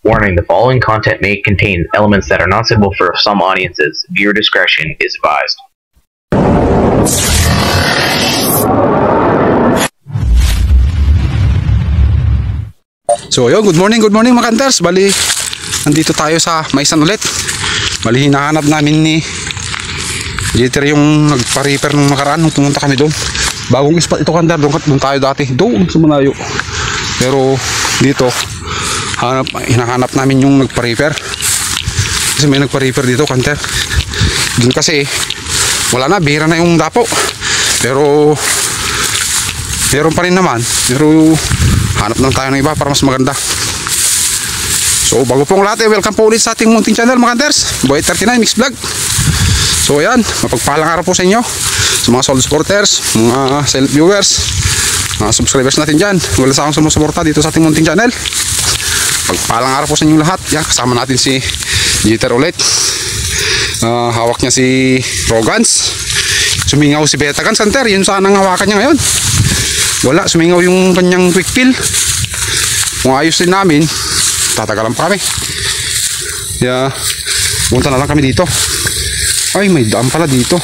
Warning, the following content may contain elements that are not suitable for some audiences. Viewer discretion is advised. So yun, good morning mga kanters. Bali, nandito tayo sa Maisan ulit. Bali, hinahanap namin ni Jeter yung nagpa-repair nung nakaraan nung pumunta kami doon. Bagong spot ito kanter, doon tayo dati, doon sa Malayo. Pero dito, hinahanap namin yung nagpa-repair. Kasi may nagpa-repair dito kanter. Doon kasi, wala na, bihira na yung dapo. Pero, meron pa rin naman. Pero, hanap lang tayo ng iba para mas maganda. So bago pong lahat, welcome po ulit sa ating munting channel mga kanters, Boy 39 Mix Vlog. So ayan, mapagpalang araw po sa inyo, sa mga solid supporters, mga self viewers, mga subscribers natin dyan, wala sa akong sumusuporta dito sa ating munting channel. Pagpalang araw po sa inyo lahat. Yan, kasama natin si Jeter ulit. Hawak niya si Rogans. Sumingaw si Betagans kanter, yun sana ang hawakan niya ngayon. Wala, sumingaw yung kanyang quick fill. Kung ayos din namin, tatagalan pa kami. Kaya punta na lang kami dito. Ay, may daan pala dito.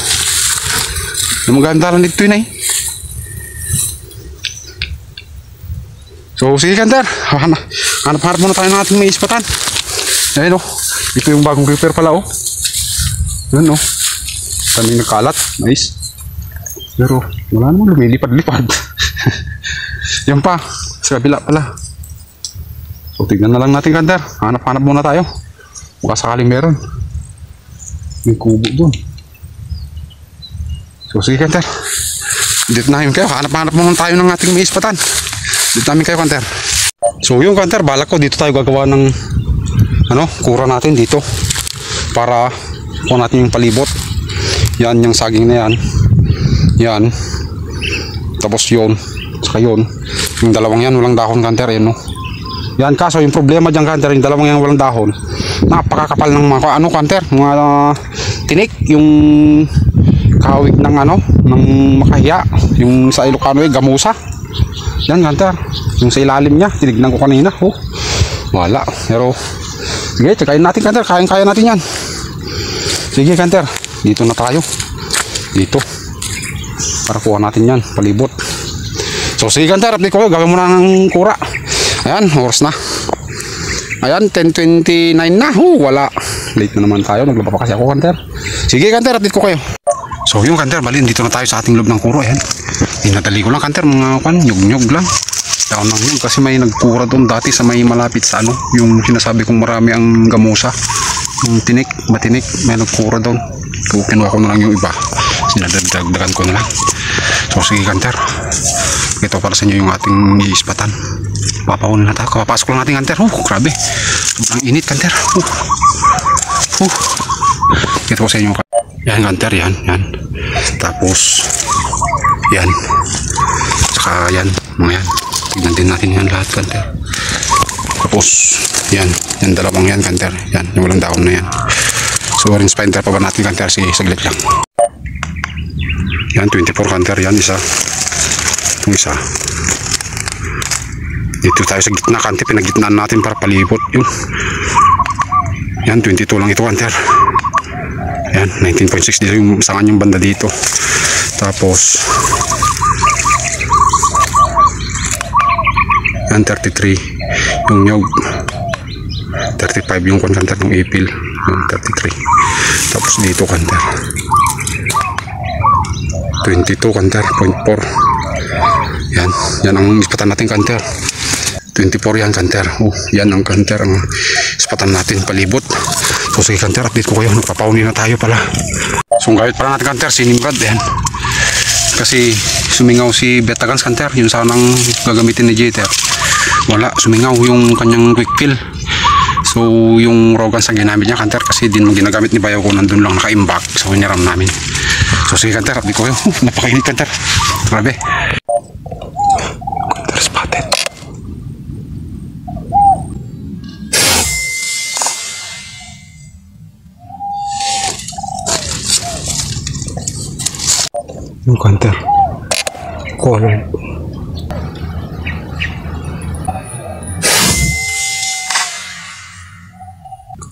Maganda lang dito yun eh. So sige kanter, hanap-hanap muna tayo ng ating may ispatan. Ayun o, ito yung bagong repair pala o. Yun o, kami nagkalat, nice. Pero wala naman, lumilipad-lipad. Yan pa, sa kabila pala. So tignan na lang natin kanter, hanap-hanap muna tayo. Baka sakaling meron. May kubo doon. So sige kanter, dito namin kayo, hanap-hanap muna tayo ng ating may ispatan. Dito namin kayo kanter. So yung kanter, balak ko dito tayo gagawa ng kura natin dito. Para kuha natin yung palibot. Yan, yung saging na yan. Yan. Tapos yun. Saka yun. Yung dalawang yan, walang dahon kanter. Yan, no? Yan, kaso yung problema dyan kanter, yung dalawang yan walang dahon. Napakakapal ng mga kanter. Mga tinik. Yung kahawig ng ng makahiya. Yung sa Ilocano gamusa. Yan kanter. Yung sa ilalim niya, tinignan ko kanina. Oh, wala. Pero sige, tsakain natin kanter. Kaya natin yan. Sige kanter, dito na tayo. Dito. Para kuha natin yan, palibot. So sige kanter, update ko. Gawin mo na ng kura. Ayan, oras na. Ayan, 10:29 na. Wala. Late na naman tayo. Naglaba pa kasi ako kanter. Sige kanter, update ko kayo. So yung kanter, bali, dito na tayo sa ating loob ng kuro. Ayan. Inadali ko lang kanter, mga nyug-nyug lang. Down lang yun kasi may nagkura doon dati sa may malapit sa yung sinasabi kong marami ang gamusa. Yung tinik, matinik, may nagkura doon. So kinuha ko na lang yung iba. Sinadagdagan ko na lang. So sige kanter, ito para sa inyo yung ating iispatan. Papakunin na tayo, kapapasok lang natin kanter. Grabe, sobrang init kanter. Ito ko sa inyo. Yan kanter, yan. Tapos yan, saka yan, mga yan. Tignan din natin yan lahat kanter. Tapos yan dalawang yan kanter. Yan, yung walang dahon na yan. So ring spinder pa ba natin kanter? Sige, saglit lang. Yan, 24 kanter. Yan, isa. Itong isa. Dito tayo sa gitna kanter. Pinagitnaan natin para palibot. Yun. Yan, 22 lang ito kanter. Yan, 19.6 dito yung sangan yung banda dito. Tapos yan, 33 yung nyog, 35 yung kanter ng ipil, yung 33. Tapos dito kanter 22 kanter, 0.4. yan ang ispatan natin kanter. 24 yan kanter. Yan ang kanter ang ispatan natin palibot. So sige kanter, update ko kayo. Nagpapauni na tayo pala. So gawit pala natin kanter, sinimrad yan. Kasi sumingaw si Betagans kanter, yun sanang gagamitin ni Jeter. Wala, sumingaw yung kanyang quick fill. So yung Rogans ang ginamit niya kanter, kasi din mo ginagamit ni Bayaw ko, nandun lang naka-imbak. So hiniram namin. So sige kanter, update ko kayo. Napakainit kanter, grabe. Kanter spotted. Yung kanter color.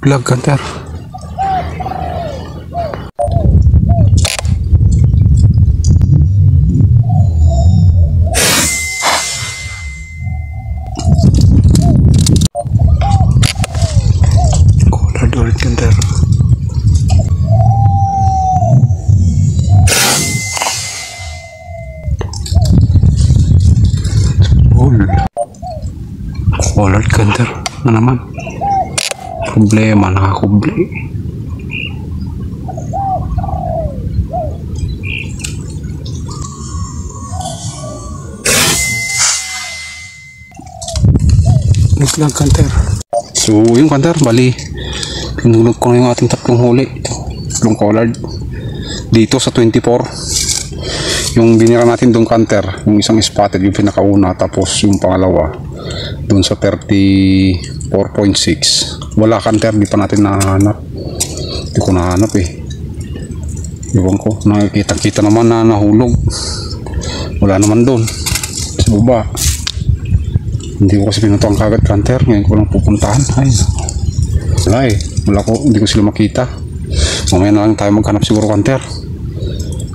Lag kanter. Collard ulit kanter. Collard kanter na naman. Problema, nakakubli. Naglag kanter. So yung kanter, bali pinulog ko na yung ating tatlong huli. Tatlong collard dito sa 24. Yung binira natin doon kanter, yung isang spotted, yung pinakauna, tapos yung pangalawa doon sa 34.6. wala kanter, di pa natin nahanap. Di ko nahanap iwan ko, nakikita naman na nahulog, wala naman doon sa baba. Hindi ko kasi pinutang kagad kanter, ngayon ko lang pupuntahan. Ay, wala hindi ko sila makita. Mamaya na lang tayo maghanap siguro kanter.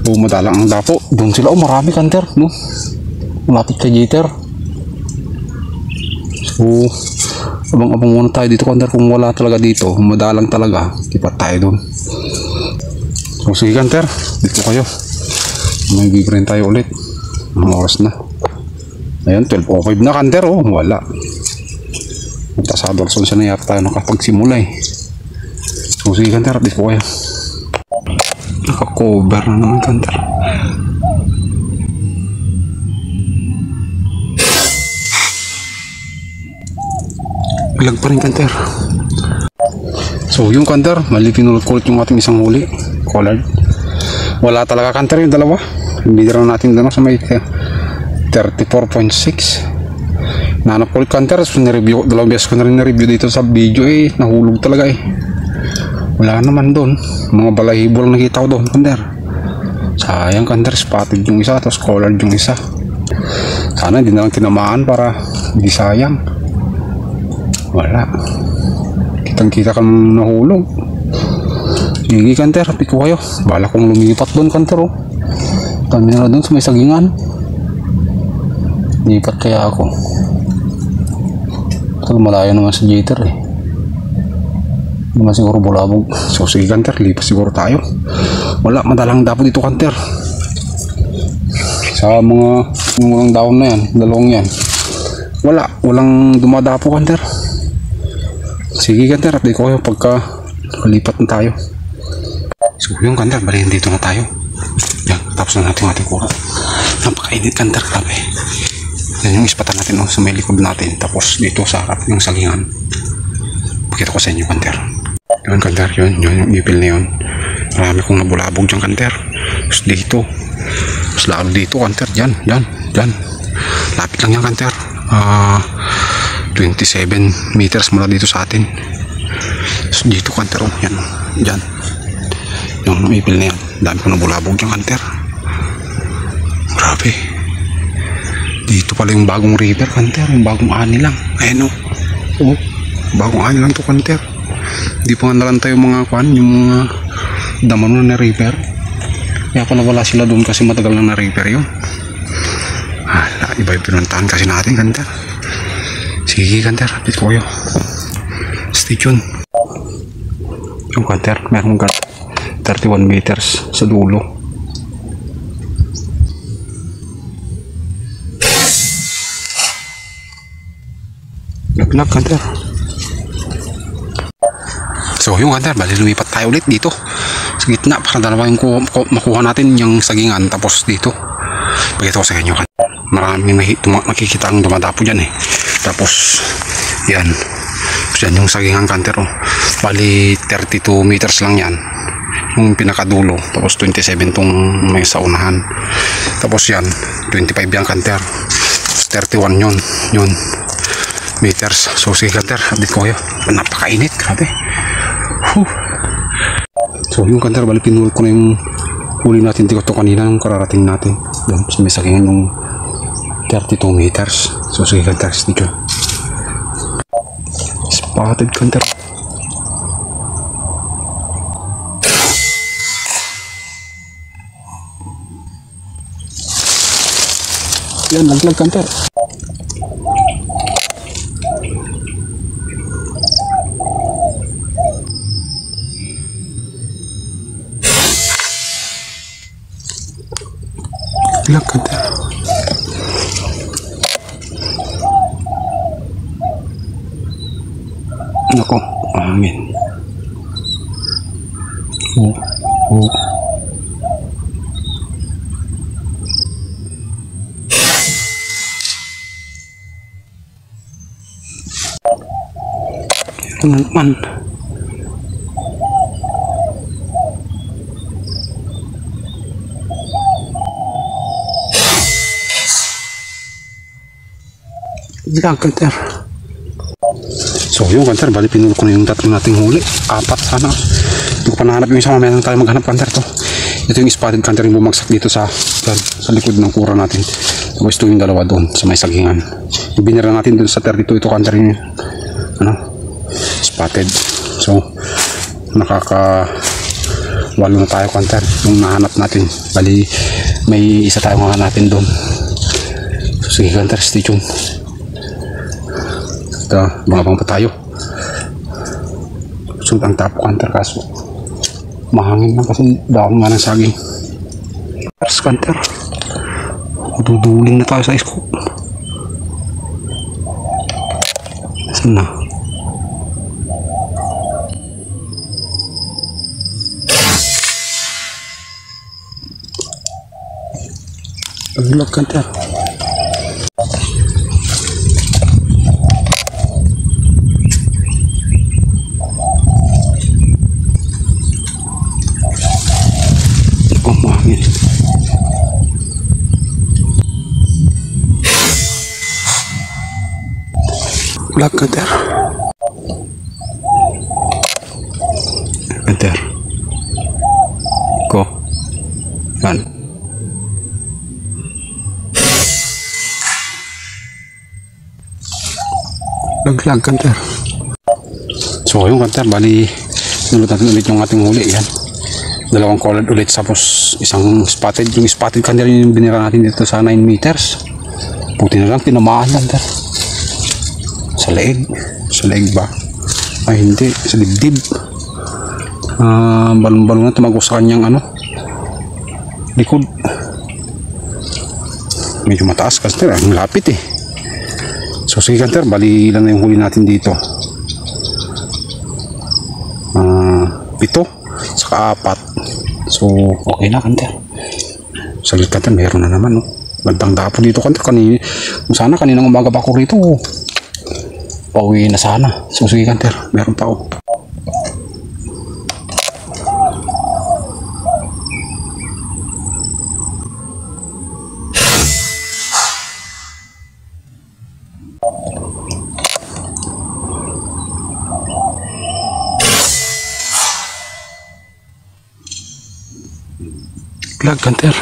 Madalang ang dapo, doon sila. Marami kanter, no? Malapit kay Jeter. So abang-abang muna tayo dito kanter. Kung wala talaga dito, madalang talaga, lipat tayo doon. So sige kanter, dito kayo. May bigrin tayo ulit. Ang oras na. Ayan, 12:05 na kanter. Wala. Sa Adolson siya na yata tayo nakapagsimula So sige kanter, dito kayo. Naka-cover na naman kanter. Lag pa rin kanter. So yung kanter, mali pinulot ko ulit yung ating isang huli, collard. Wala talaga kanter yung dalawa. Hindi na natin dalawa sa may 34.6. Nanap ko ulit kanter. So nireview, dalawang beses ko na rin na-review dito sa video nahulog talaga wala naman doon. Mga balahibo lang nakita ko doon kanter. Sayang kanter, spotted yung isa tapos collard yung isa. Sana hindi na lang tinamaan para hindi sayang. Wala. Kitang kita ka nahulog. Sige kanter, hapit ko kayo. Bala kong lumipat doon kanter Dami na doon sa may sagingan. Lipat kaya ako. Ito malayo naman sa Jeter naman siguro bulabog. So sige kanter, lipas siguro tayo. Wala, madalang dapo dito kanter. Sa mga daon na yan, dalawang yan, walang dumadapo kanter. Sige kanter, update ko kayo pagka lipat na tayo. So yung kanter, bali dito na tayo. Yan, tapos na natin ating kuha. Napakainit kanter, grabe. Yan yung ispatan natin sa may likod natin. Tapos dito sa harap yung sagingan. Pakita ko sa inyo kanter. Yun kanter, yun yung ipil na yun. Marami kong nabulabog dyan kanter. Tapos dito, tapos lalo dito kanter, dyan lapit lang yan kanter. 27 meters mula dito sa atin. Tapos dito kanter, yan dyan yung ipil na yan. Dami kong nabulabog dyan kanter. Grabe. Dito pala yung bagong river kanter, yung bagong ani lang. Ayan bagong ani lang to kanter. Di pa nga nalang tayo mga yung mga daman na river. Kaya pala wala sila doon kasi matagal na river yun. Iba yung pinuntahan kasi natin kanter. Sige kanter, update ko kayo. Stay tuned. Yung kanter, meron 31 meters sa dulo. Lag kanter. So yung kanter, bali lumipat tayo ulit dito sa gitna para dalawa yung makuha natin yung sagingan. Tapos dito pakita ko sa inyo kanter, maraming nakikita ang dumadapo dyan Tapos yan, yung sagingan kanter bali 32 meters lang yan yung pinakadulo. Tapos 27 tong may saunahan. Tapos yan 25 yan kanter. 31 yun meters. So sige kanter, update ko kayo. Napakainit, grabe. So yung kanter, bali pinulot ko na yung huli natin dito kanina nung kararating natin. Doon sa may sagingan yung 32 meters. So sige kanter, dito spotted kanter. Yan, laglag kanter. Laglag kanter. Nako, amin. Oh. Ano naman? Bilang kanter. So yung kanter, bali pinulot ko na yung tatlo nating huli. 4 sana. Hindi ko pa nahanap yung isa, mamaya lang tayo maghanap kanter to. Ito yung spotted kanter yung bumagsak dito sa likod ng kura natin. Tapos ito yung dalawa doon sa may sagingan. Yung binira natin doon sa 32 ito kanter yung spotted. So nakaka 8 na tayo kanter yung nahanap natin. Bali may isa tayong hahanapin doon. So sige kanter, stay tuned. Bangabang pa tayo. Sunod ang tapo kanter, kaso mahangin na kasi dahon nga ng saging. First kanter, duduling na tayo sa isko. Saan na? Laglag kanter. Black kanter. Kanter. Ko. Yan. Laglag kanter. So yung kanter, bali nulot natin ulit yung ating huli. Yan. Dalawang colored ulit, tapos isang spotted. Yung spotted kanter yung binira natin dito sa 9 meters. Buti na lang, tinamaan kanter. Sa leeg ba? Ay hindi, sa dibdib. Balon-balon na tumagos sa kanyang likod. Medyo mataas kasi ang lapit eh. So sige kanter, bali lang na yung huli natin dito. 7 saka 4. So okay na kanter. Saglit kanter, meron na naman Bandang dapo dito kanter. Sana kaninang umaga pa ako rito. Pauwi na sana. So sige kanter, meron pa Lag kanter.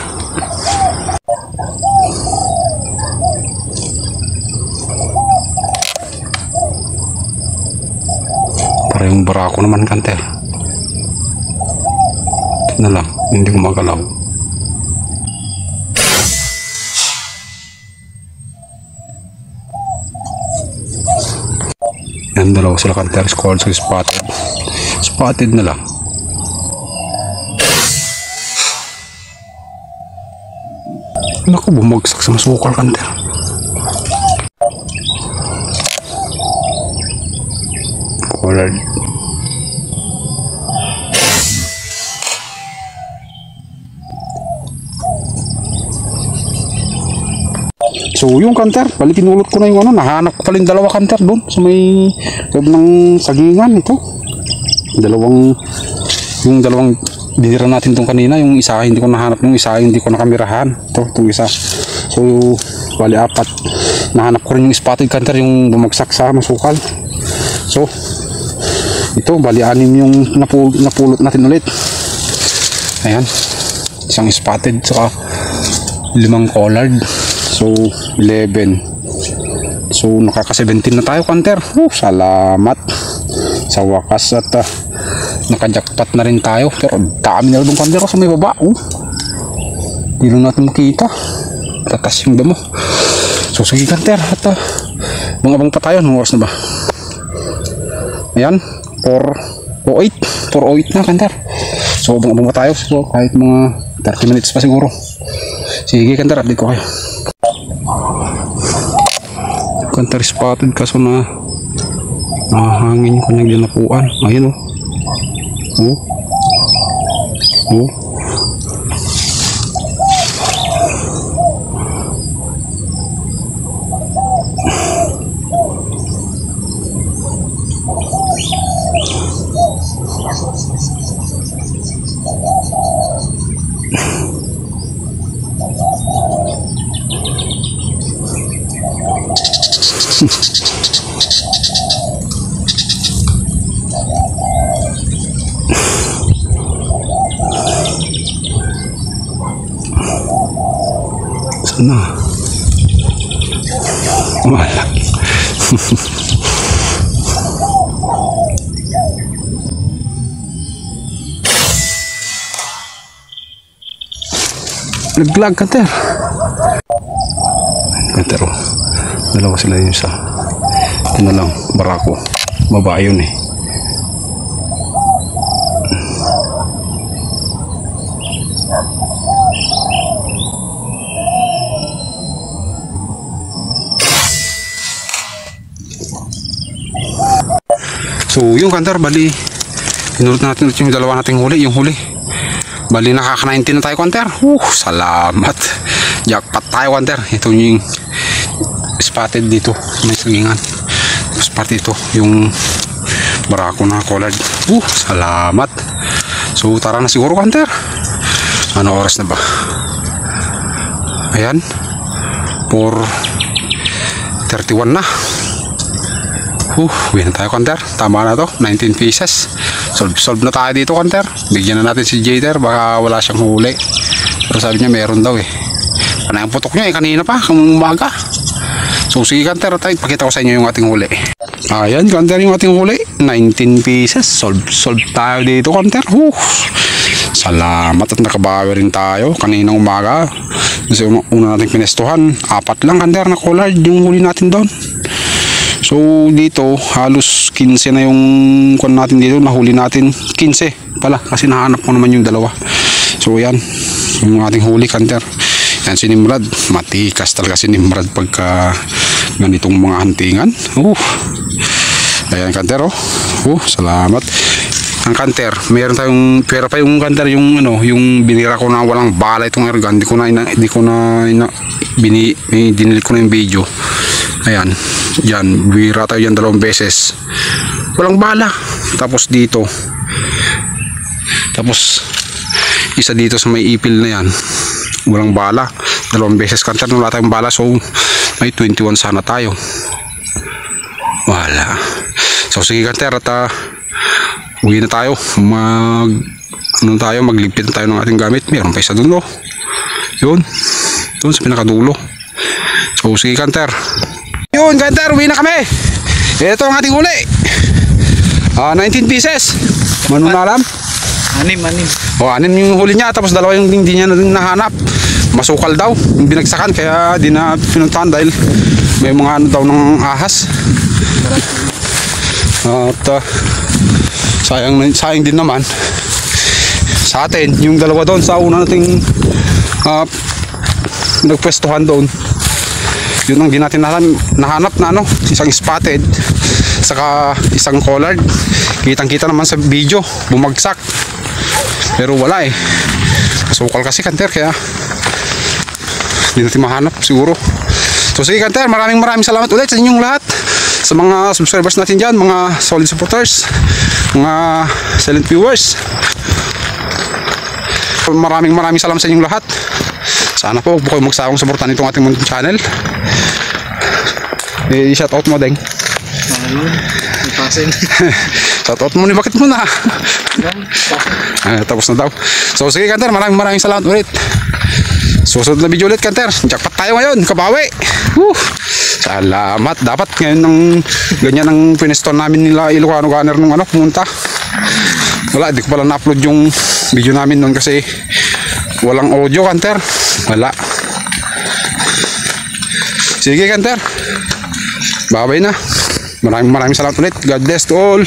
Para yung barako naman kanter. Ito na lang, hindi ko magalaw. Yan, dalawa sila kanter. Scored sa spotted. Spotted na lang. Naku, bumagsak sa masukal kanter. Colored. So yung kanter, bali pinulot ko na yung nahanap ko pala yung dalawa kanter doon sa may loob ng sagingan ito. Yung dalawang binira natin itong kanina, yung isa hindi ko nahanap, yung isa hindi ko nakamirahan. Itong isa. So bali 4. Nahanap ko rin yung spotted kanter, yung bumagsak sa masukal. So ito bali 6 yung napulot natin ulit. Ayan, isang spotted saka 5 colored. So 11. So nakaka-17 na tayo kanter. Salamat sa wakas at naka-jackpot na rin tayo. Pero dami na rin kanter sa may baba. Hindi lang natin makita. tatas yung damo. So sige kanter, at abang pa tayo. Anong oras na ba? Ayan, 4:08 na kanter. So abang pa tayo. So kahit mga 30 minutes pa siguro. Sige kanter, update ko kayo. Kanter spotted kaso na nahangin ko ng dinapuan. Ayun oh. Sana wala. Naglag kanter. Kanter oh. Dalawa sila yung isa. Ito na lang, barako. Babae yun eh. So yung kanter, bali pinulot natin yung dalawa nating huli. Yung huli bali nakaka-19 na tayo kanter. Salamat, jackpot tayo kanter. Ito yung spotted dito, may sagingan. Tapos parte ito yung barako na collard. Salamat. So tara na siguro kanter. Ano oras na ba? Ayan, 4:31 na. Uwi na tayo kanter. Tama na to, 19 pieces. Solve na tayo dito kanter. Bigyan na natin si Jader, baka wala siyang huli. Pero sabi niya meron daw eh. Panay ang putok niya eh, kanina pa, kung umaga. So sige kanter, tayo pakita ko sa inyo yung ating huli. Ayan kanter, yung ating huli, 19 pieces. Solve tayo dito kanter. Salamat at nakabawi rin tayo kaninang umaga. Kasi una natin pinestuhan, 4 lang kanter na collard yung huli natin doon. So dito halos 15 na yung kuwan natin dito, nahuli natin 15 pala kasi nahanap ko naman yung dalawa. So yan yung ating huli kanter. Yan si Nimrod, matikas talaga si Nimrod pagka ganitong mga huntingan. Ayan kanter salamat. Ang kanter, mayroon tayong pera pa yung kanter, yung yung binira ko na walang bala itong airgun. Dinili ko na yung video. Ayan, yan, bira tayo yan 2 beses. Walang bala. Tapos dito. Tapos isa dito sa may ipil na yan. Walang bala. 2 beses kanter, wala tayong bala. So may 21 sana tayo. Wala. So sige kanter, at uwi na tayo. Magligpit na tayo ng ating gamit. Meron pa isa dun Yun. Doon sa pinakadulo. So sige kanter. Yun kanter, uwi na kami. Ito ang ating huli. 19 pieces. Mano na alam? 6 yung huli niya. Tapos 2 yung hindi niya nahanap. Masukal daw yung binagsakan, kaya di na pinuntahan dahil may mga daw ng ahas. At sayang din naman sa atin yung 2 doon sa una nating nagpwestuhan doon. Yun ang di natin nahanap na isang spotted saka isang collard. Kitang kita naman sa video bumagsak, pero wala eh, masukal kasi kanter, kaya hindi natin mahanap siguro. So sige kanter, maraming salamat ulit sa inyong lahat, sa mga subscribers natin dyan, mga solid supporters, mga silent viewers. Maraming salamat sa inyong lahat. Sana po huwag kayo magsawang suportahan itong ating munting channel. Shout out mo Deng. Shout out mo ni, bakit mo na? Tapos na daw. So sige kanter, maraming salamat ulit. Susunod na video ulit kanter. Jackpot tayo ngayon, kabawi. Salamat. Dapat ngayon ng ganyan ang pineston namin nila Ilocano Gunner nung pumunta. Wala, di ko pala na-upload yung video namin noon kasi walang audio kanter. Wala. Sige, Kanter. Bye-bye na. Maraming salamat ulit. God bless to all.